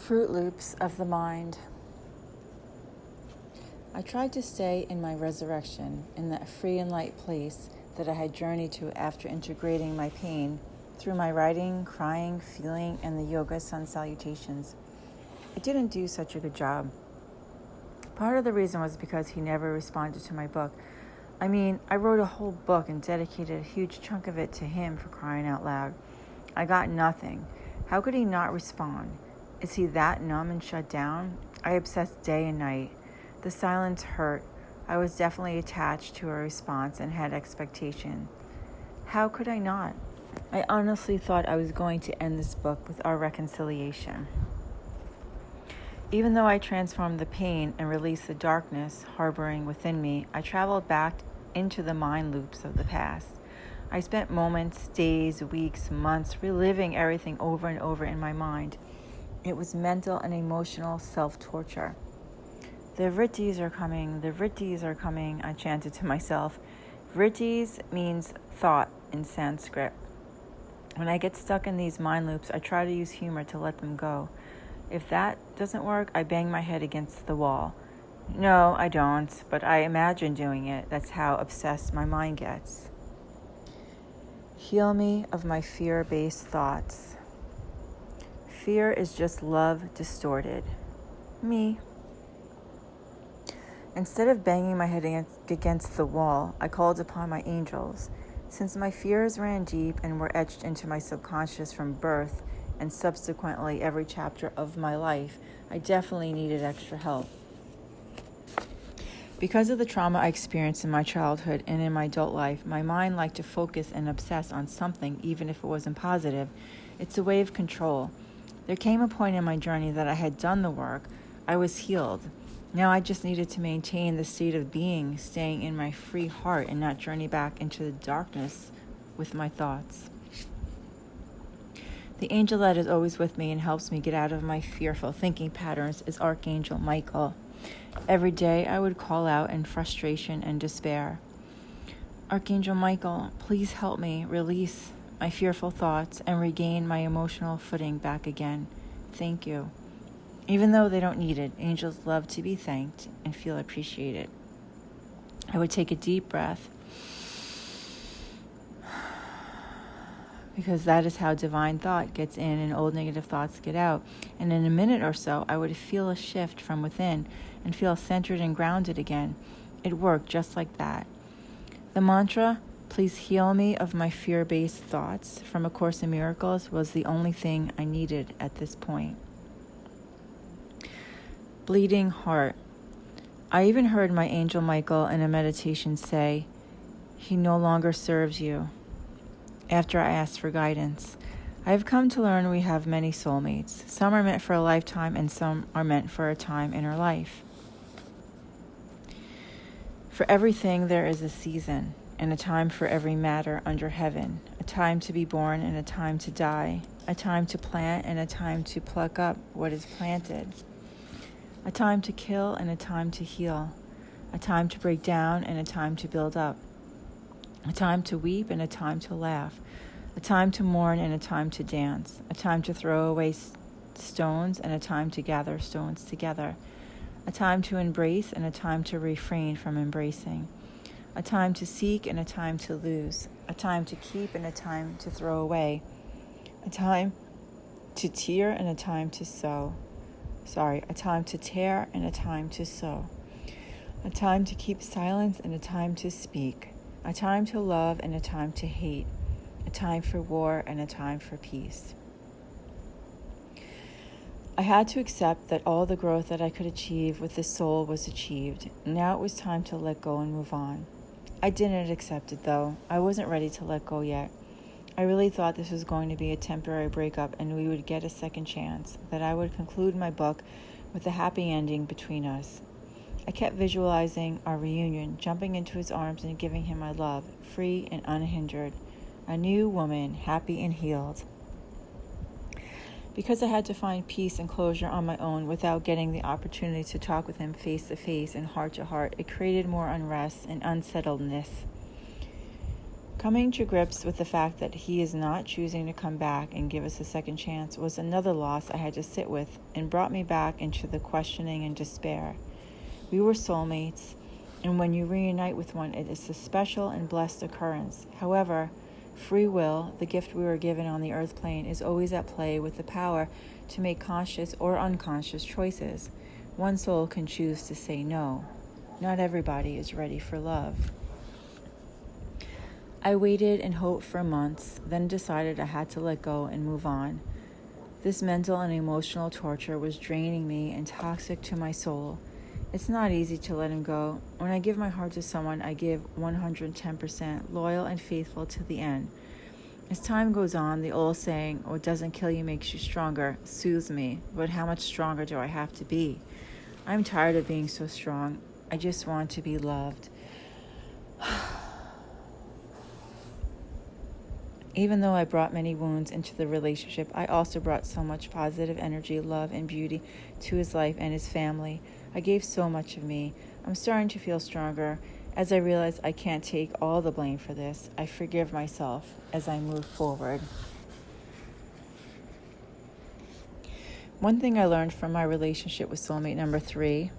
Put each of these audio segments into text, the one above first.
Fruit Loops of the Mind. I tried to stay in my resurrection, in that free and light place that I had journeyed to after integrating my pain through my writing, crying, feeling, and the yoga sun salutations. I didn't do such a good job. Part of the reason was because he never responded to my book. I wrote a whole book and dedicated a huge chunk of it to him, for crying out loud. I got nothing. How could he not respond? Is he that numb and shut down? I obsessed day and night. The silence hurt. I was definitely attached to a response and had expectation. How could I not? I honestly thought I was going to end this book with our reconciliation. Even though I transformed the pain and released the darkness harboring within me, I traveled back into the mind loops of the past. I spent moments, days, weeks, months reliving everything over and over in my mind. It was mental and emotional self-torture. The vrittis are coming, I chanted to myself. Vrittis means thought in Sanskrit. When I get stuck in these mind loops, I try to use humor to let them go. If that doesn't work, I bang my head against the wall. No, I don't, but I imagine doing it. That's how obsessed my mind gets. Heal me of my fear-based thoughts. Fear is just love distorted. Me. Instead of banging my head against the wall, I called upon my angels. Since my fears ran deep and were etched into my subconscious from birth and subsequently every chapter of my life, I definitely needed extra help. Because of the trauma I experienced in my childhood and in my adult life, my mind liked to focus and obsess on something, even if it wasn't positive. It's a way of control. There came a point in my journey that I had done the work. I was healed. Now I just needed to maintain the state of being, staying in my free heart and not journey back into the darkness with my thoughts. The angel that is always with me and helps me get out of my fearful thinking patterns is Archangel Michael. Every day I would call out in frustration and despair. Archangel Michael, please help me release my fearful thoughts and regain my emotional footing back again. Thank you. Even though they don't need it, angels love to be thanked and feel appreciated. I would take a deep breath because that is how divine thought gets in and old negative thoughts get out. And in a minute or so, I would feel a shift from within and feel centered and grounded again. It worked just like that. The mantra, please heal me of my fear-based thoughts, from A Course in Miracles, was the only thing I needed at this point. Bleeding heart. I even heard my angel Michael in a meditation say, he no longer serves you. After I asked for guidance, I have come to learn we have many soulmates. Some are meant for a lifetime and some are meant for a time in our life. For everything there is a season and a time for every matter under heaven, a time to be born and a time to die, a time to plant and a time to pluck up what is planted, a time to kill and a time to heal, a time to break down and a time to build up, a time to weep and a time to laugh, a time to mourn and a time to dance, a time to throw away stones and a time to gather stones together, a time to embrace and a time to refrain from embracing, a time to seek and a time to lose, a time to keep and a time to throw away, a time to tear and a time to sow. A time to tear and a time to sow, a time to keep silence and a time to speak, a time to love and a time to hate, a time for war and a time for peace. I had to accept that all the growth that I could achieve with the soul was achieved. Now it was time to let go and move on. I didn't accept it though. I wasn't ready to let go yet. I really thought this was going to be a temporary breakup and we would get a second chance, that I would conclude my book with a happy ending between us. I kept visualizing our reunion, jumping into his arms and giving him my love, free and unhindered. A new woman, happy and healed. Because I had to find peace and closure on my own without getting the opportunity to talk with him face to face and heart to heart, it created more unrest and unsettledness. Coming to grips with the fact that he is not choosing to come back and give us a second chance was another loss I had to sit with and brought me back into the questioning and despair. We were soulmates, and when you reunite with one, it is a special and blessed occurrence. However, free will, the gift we were given on the earth plane, is always at play with the power to make conscious or unconscious choices. One soul can choose to say no. Not everybody is ready for love. I waited and hoped for months, then decided I had to let go and move on. This mental and emotional torture was draining me and toxic to my soul. It's not easy to let him go. When I give my heart to someone, I give 110%, loyal and faithful to the end. As time goes on, the old saying, "What doesn't kill you makes you stronger," soothes me. But how much stronger do I have to be? I'm tired of being so strong. I just want to be loved. Even though I brought many wounds into the relationship, I also brought so much positive energy, love, and beauty to his life and his family. I gave so much of me. I'm starting to feel stronger. As I realize I can't take all the blame for this, I forgive myself as I move forward. One thing I learned from my relationship with soulmate number 3,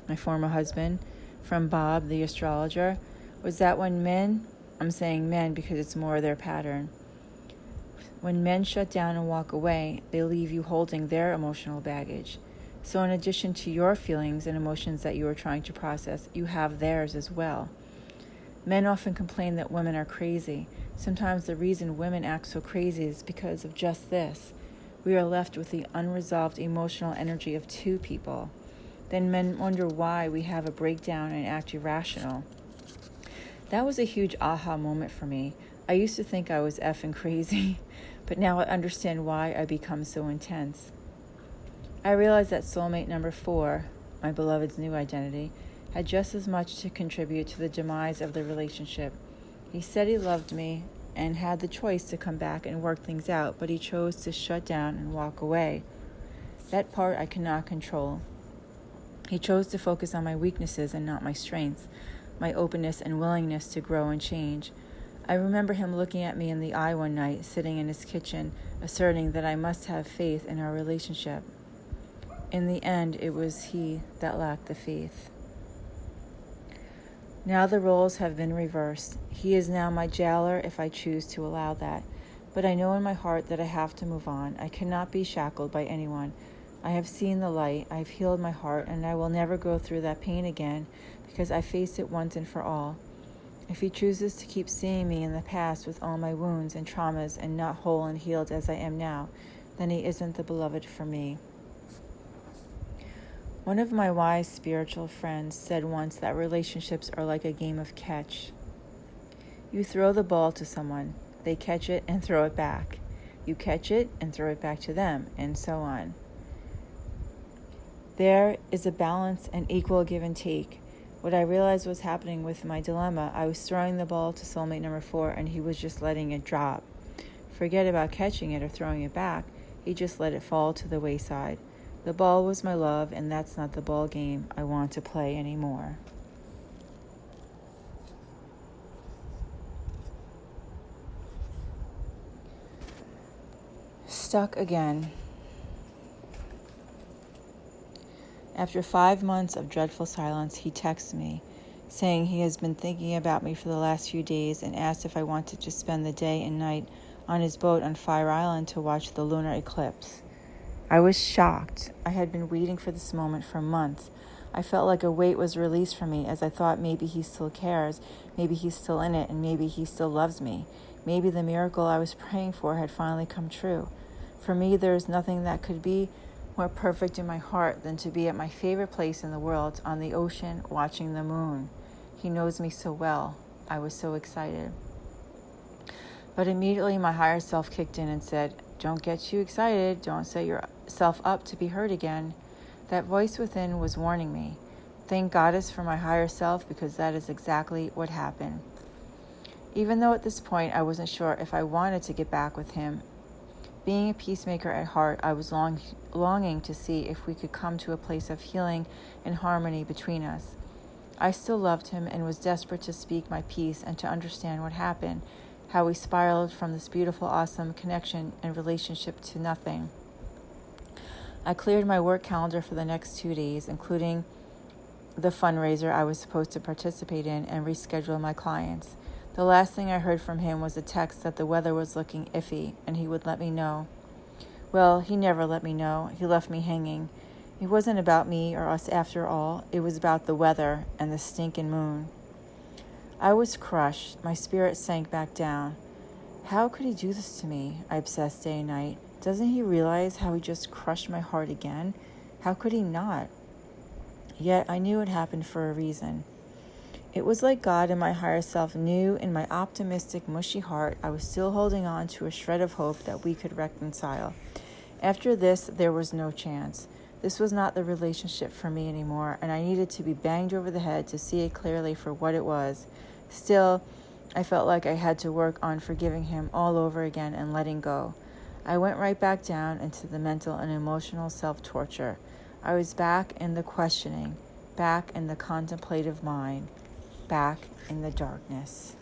my former husband, from Bob, the astrologer, was that when men, I'm saying men because it's more their pattern, when men shut down and walk away, they leave you holding their emotional baggage. So in addition to your feelings and emotions that you are trying to process, you have theirs as well. Men often complain that women are crazy. Sometimes the reason women act so crazy is because of just this. We are left with the unresolved emotional energy of two people. Then men wonder why we have a breakdown and act irrational. That was a huge aha moment for me. I used to think I was effing crazy, but now I understand why I become so intense. I realized that soulmate number 4, my beloved's new identity, had just as much to contribute to the demise of the relationship. He said he loved me and had the choice to come back and work things out, but he chose to shut down and walk away. That part I cannot control. He chose to focus on my weaknesses and not my strengths, my openness and willingness to grow and change. I remember him looking at me in the eye one night, sitting in his kitchen, asserting that I must have faith in our relationship. In the end, it was he that lacked the faith. Now the roles have been reversed. He is now my jailer if I choose to allow that. But I know in my heart that I have to move on. I cannot be shackled by anyone. I have seen the light, I have healed my heart, and I will never go through that pain again because I faced it once and for all. If he chooses to keep seeing me in the past with all my wounds and traumas and not whole and healed as I am now, then he isn't the beloved for me. One of my wise spiritual friends said once that relationships are like a game of catch. You throw the ball to someone, they catch it and throw it back. You catch it and throw it back to them, and so on. There is a balance and equal give and take. What I realized was happening with my dilemma, I was throwing the ball to soulmate number 4 and he was just letting it drop. Forget about catching it or throwing it back. He just let it fall to the wayside. The ball was my love, and that's not the ball game I want to play anymore. Stuck again. After 5 months of dreadful silence, he texts me, saying he has been thinking about me for the last few days and asked if I wanted to spend the day and night on his boat on Fire Island to watch the lunar eclipse. I was shocked. I had been waiting for this moment for months. I felt like a weight was released from me as I thought maybe he still cares, maybe he's still in it, and maybe he still loves me. Maybe the miracle I was praying for had finally come true. For me, there is nothing that could be more perfect in my heart than to be at my favorite place in the world, on the ocean, watching the moon. He knows me so well. I was so excited. But immediately my higher self kicked in and said, "Don't get too excited. Don't set yourself up to be hurt again." That voice within was warning me. Thank Goddess for my higher self, because that is exactly what happened. Even though at this point I wasn't sure if I wanted to get back with him, being a peacemaker at heart, I was longing to see if we could come to a place of healing and harmony between us. I still loved him and was desperate to speak my piece and to understand what happened. how we spiraled from this beautiful, awesome connection and relationship to nothing. I cleared my work calendar for the next 2 days, including the fundraiser I was supposed to participate in, and rescheduled my clients. The last thing I heard from him was a text that the weather was looking iffy and he would let me know. Well, he never let me know. He left me hanging. It wasn't about me or us after all. It was about the weather and the stinking moon. I was crushed. My spirit sank back down. How could he do this to me? I obsessed day and night. Doesn't he realize how he just crushed my heart again? How could he not? Yet I knew it happened for a reason. It was like God and my higher self knew in my optimistic, mushy heart I was still holding on to a shred of hope that we could reconcile. After this, there was no chance. This was not the relationship for me anymore, and I needed to be banged over the head to see it clearly for what it was. Still, I felt like I had to work on forgiving him all over again and letting go. I went right back down into the mental and emotional self-torture. I was back in the questioning, back in the contemplative mind, back in the darkness.